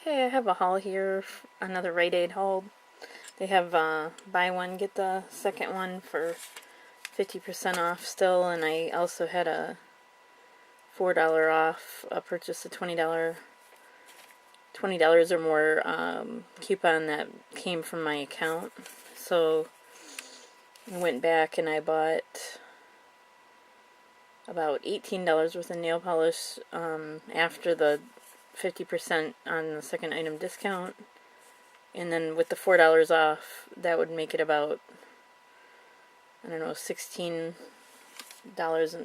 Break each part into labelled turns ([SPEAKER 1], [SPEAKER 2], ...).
[SPEAKER 1] Okay, I have a haul here, another Rite haul. They have buy one, get the second one for 50% off still, and I also had a $4 off a purchase, a $20 or more coupon that came from my account. So I went back and I bought about $18 worth of nail polish after the 50% on the second item discount. And then with the $4 off, that would make it about, I don't know, $16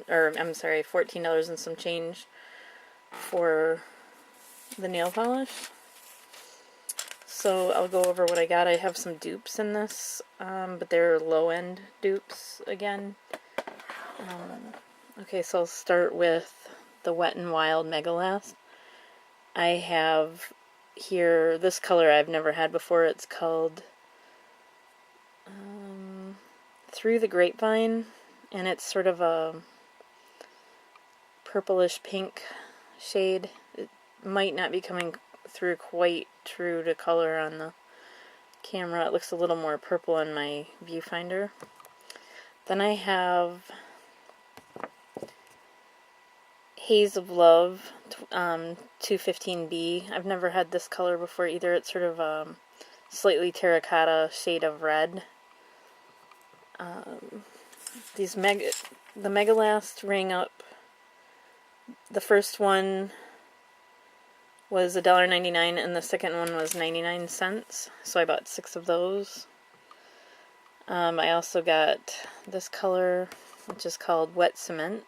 [SPEAKER 1] or I'm sorry, $14 and some change for the nail polish. So I'll go over what I got. I have some dupes in this, but they're low-end dupes again. Okay, so I'll start with the Wet n Wild Megalast. I have here this color I've never had before. It's called Through the Grapevine, and it's sort of a purplish pink shade. It might not be coming through quite true to color on the camera. It looks a little more purple on my viewfinder. Then I have Haze of Love 215B. I've never had this color before either. It's sort of a slightly terracotta shade of red. The Megalast rang up. The first one was $1.99 and the second one was 99 cents. So I bought 6 of those. I also got this color, which is called Wet Cement.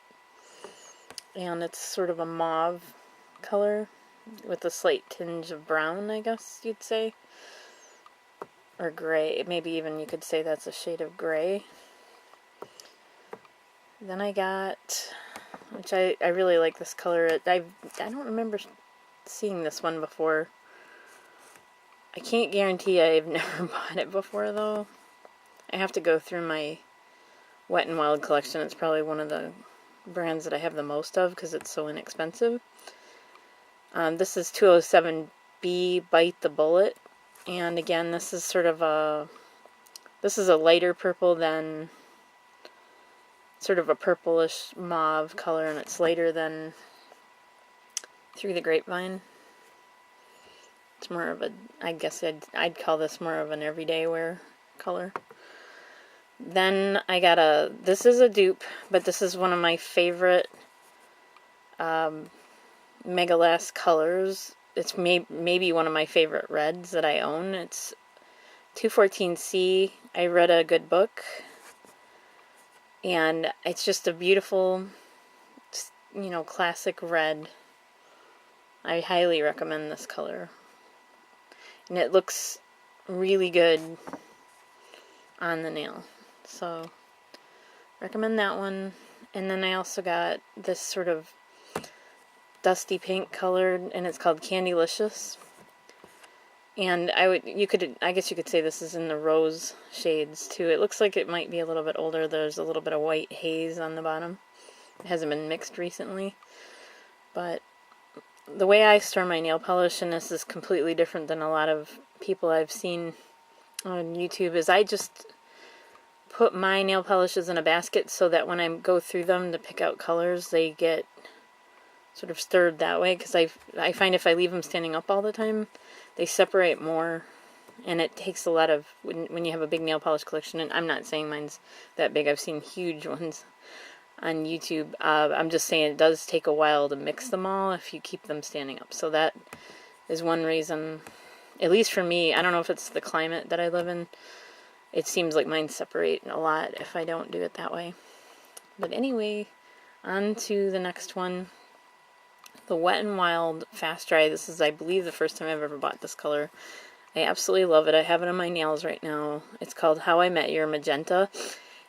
[SPEAKER 1] And it's sort of a mauve color with a slight tinge of brown, I guess you'd say. Or gray. Maybe even you could say that's a shade of gray. Then I got, which I really like this color. I don't remember seeing this one before. I can't guarantee I've never bought it before, though. I have to go through my Wet n Wild collection. It's probably one of the brands that I have the most of because it's so inexpensive. This is 207B Bite the Bullet, and again this is sort of a lighter purple than sort of a purplish mauve color, and it's lighter than Through the Grapevine. It's more of a, I guess I'd call this more of an everyday wear color. Then I got this is a dupe, but this is one of my favorite Megalast colors. It's maybe one of my favorite reds that I own. It's 214C. I read a good book, and it's just a beautiful, classic red. I highly recommend this color. And it looks really good on the nail. So, recommend that one. And then I also got this sort of dusty pink color, and it's called Candylicious. And I guess you could say this is in the rose shades too. It looks like it might be a little bit older. There's a little bit of white haze on the bottom. It hasn't been mixed recently. But the way I store my nail polish, and this is completely different than a lot of people I've seen on YouTube, is I just put my nail polishes in a basket so that when I go through them to pick out colors, they get sort of stirred that way, because I find if I leave them standing up all the time, they separate more, and it takes a lot of, when you have a big nail polish collection, and I'm not saying mine's that big, I've seen huge ones on YouTube, I'm just saying it does take a while to mix them all if you keep them standing up. So that is one reason, at least for me. I don't know if it's the climate that I live in. It seems like mine separate a lot if I don't do it that way. But anyway, on to the next one. The Wet n Wild Fast Dry. This is, I believe, the first time I've ever bought this color. I absolutely love it. I have it on my nails right now. It's called How I Met Your Magenta.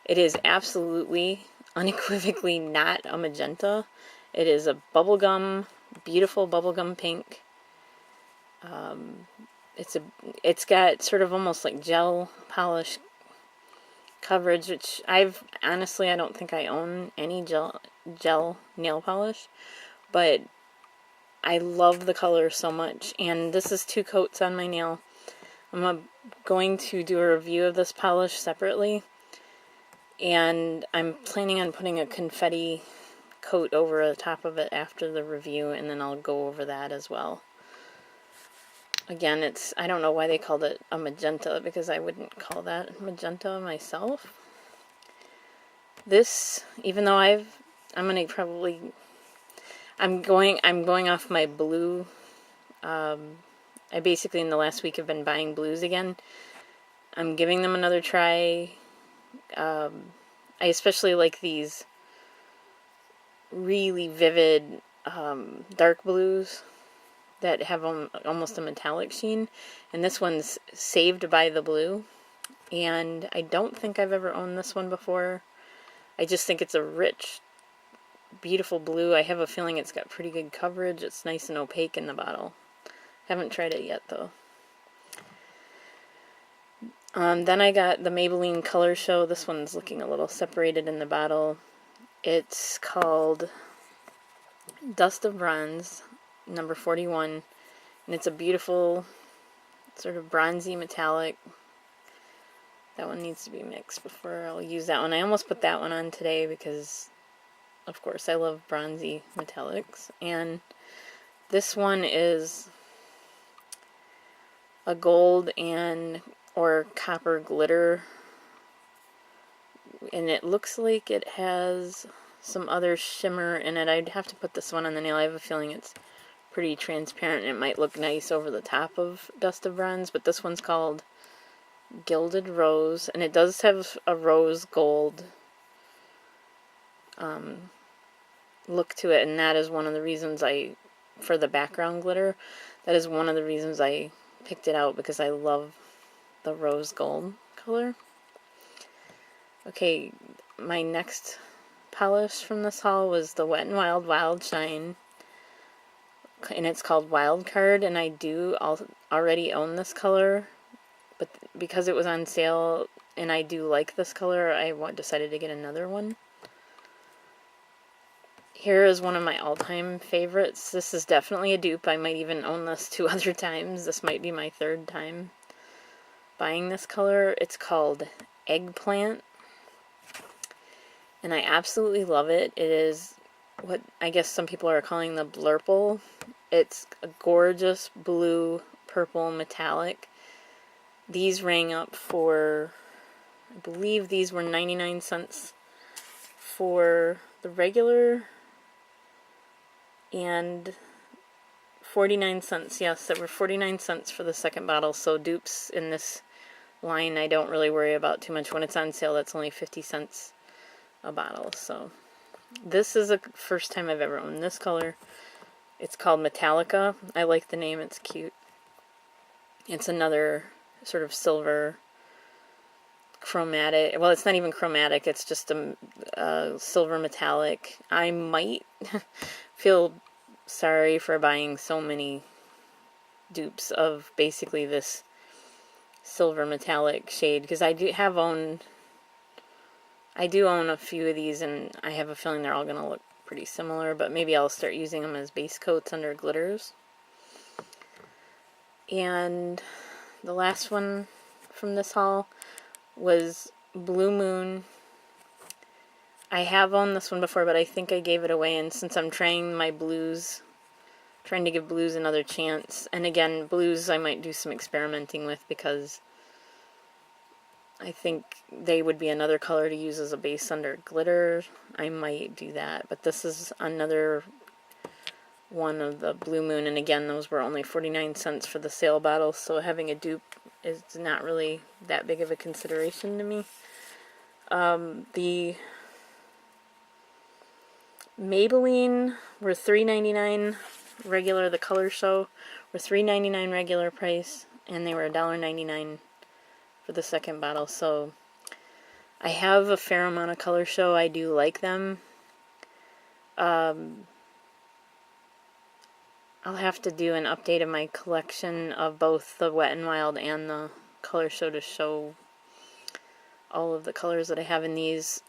[SPEAKER 1] It is absolutely, unequivocally not a magenta. It is a bubblegum, beautiful bubblegum pink. It's got sort of almost like gel polish coverage, which I don't think I own any gel nail polish, but I love the color so much, and this is 2 coats on my nail. I'm going to do a review of this polish separately, and I'm planning on putting a confetti coat over the top of it after the review, and then I'll go over that as well. Again, I don't know why they called it a magenta, because I wouldn't call that magenta myself. This, even though I'm going off my blue. I basically in the last week have been buying blues again. I'm giving them another try. I especially like these really vivid dark blues that have almost a metallic sheen, and this one's Saved by the Blue, and I don't think I've ever owned this one before. I just think it's a rich, beautiful blue. I have a feeling it's got pretty good coverage. It's nice and opaque in the bottle. Haven't tried it yet though. Then I got the Maybelline Color Show. This one's looking a little separated in the bottle. It's called Dust of Bronze, number 41, and it's a beautiful sort of bronzy metallic. That one needs to be mixed before I'll use that one. I almost put that one on today because, of course, I love bronzy metallics. And this one is a gold or copper glitter, and it looks like it has some other shimmer in it. I'd have to put this one on the nail. I have a feeling it's pretty transparent and it might look nice over the top of Dust of Bronze, but this one's called Gilded Rose, and it does have a rose gold look to it, and that is one of the reasons for the background glitter, that is one of the reasons I picked it out, because I love the rose gold color. Okay, my next polish from this haul was the Wet n Wild Wild Shine, and it's called Wild Card, and I do already own this color, but because it was on sale and I do like this color, I decided to get another one. Here is one of my all-time favorites. This is definitely a dupe. I might even own this 2 other times. This might be my 3rd time buying this color. It's called Eggplant, and I absolutely love it. It is what I guess some people are calling the blurple. It's a gorgeous blue, purple, metallic. These rang up for, I believe these were 99 cents for the regular, and 49 cents, yes, there were 49 cents for the second bottle. So dupes in this line I don't really worry about too much. When it's on sale, that's only 50 cents a bottle. So this is the first time I've ever owned this color. It's called Metallica. I like the name, it's cute. It's another sort of silver chromatic. Well, it's not even chromatic, it's just a silver metallic. I might feel sorry for buying so many dupes of basically this silver metallic shade, because I do own a few of these, and I have a feeling they're all going to look pretty similar, but maybe I'll start using them as base coats under glitters. And the last one from this haul was Blue Moon. I have owned this one before, but I think I gave it away, and since I'm trying to give blues another chance, and again, blues I might do some experimenting with, because I think they would be another color to use as a base under glitter. I might do that, but this is another one of the Blue Moon, and again, those were only 49 cents for the sale bottle, so having a dupe is not really that big of a consideration to me. The Maybelline were $3.99 regular. The Color Show were $3.99 regular price, and they were $1.99 for the second bottle. So I have a fair amount of Color Show. I do like them. I'll have to do an update of my collection of both the Wet n Wild and the Color Show to show all of the colors that I have in these.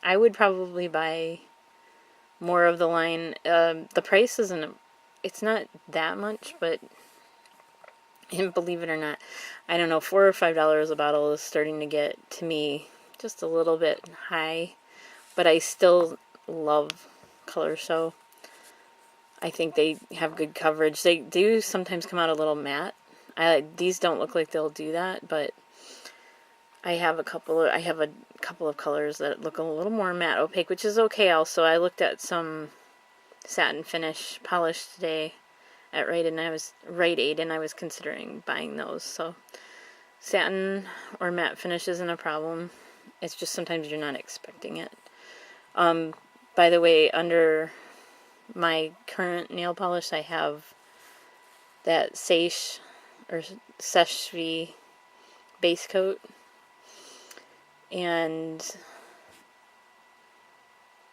[SPEAKER 1] I would probably buy more of the line. The price isn't, it's not that much, but and believe it or not, I don't know, $4 or $5 a bottle is starting to get, to me, just a little bit high. But I still love Color Show. I think they have good coverage. They do sometimes come out a little matte. These don't look like they'll do that, but I have a couple of colors that look a little more matte opaque, which is okay also. I looked at some satin finish polish today at Rite Aid, and I was considering buying those. So satin or matte finish isn't a problem. It's just sometimes you're not expecting it. By the way, under my current nail polish, I have that Seche base coat, and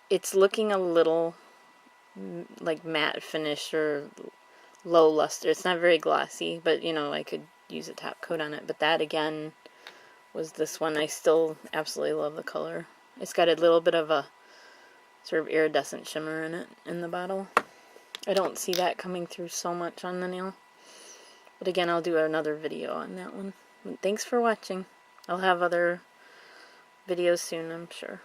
[SPEAKER 1] it's looking a little like matte finish or low luster. It's not very glossy, but you know, I could use a top coat on it. But that again was this one. I still absolutely love the color. It's got a little bit of a sort of iridescent shimmer in it in the bottle. I don't see that coming through so much on the nail. But again, I'll do another video on that one. Thanks for watching. I'll have other videos soon, I'm sure.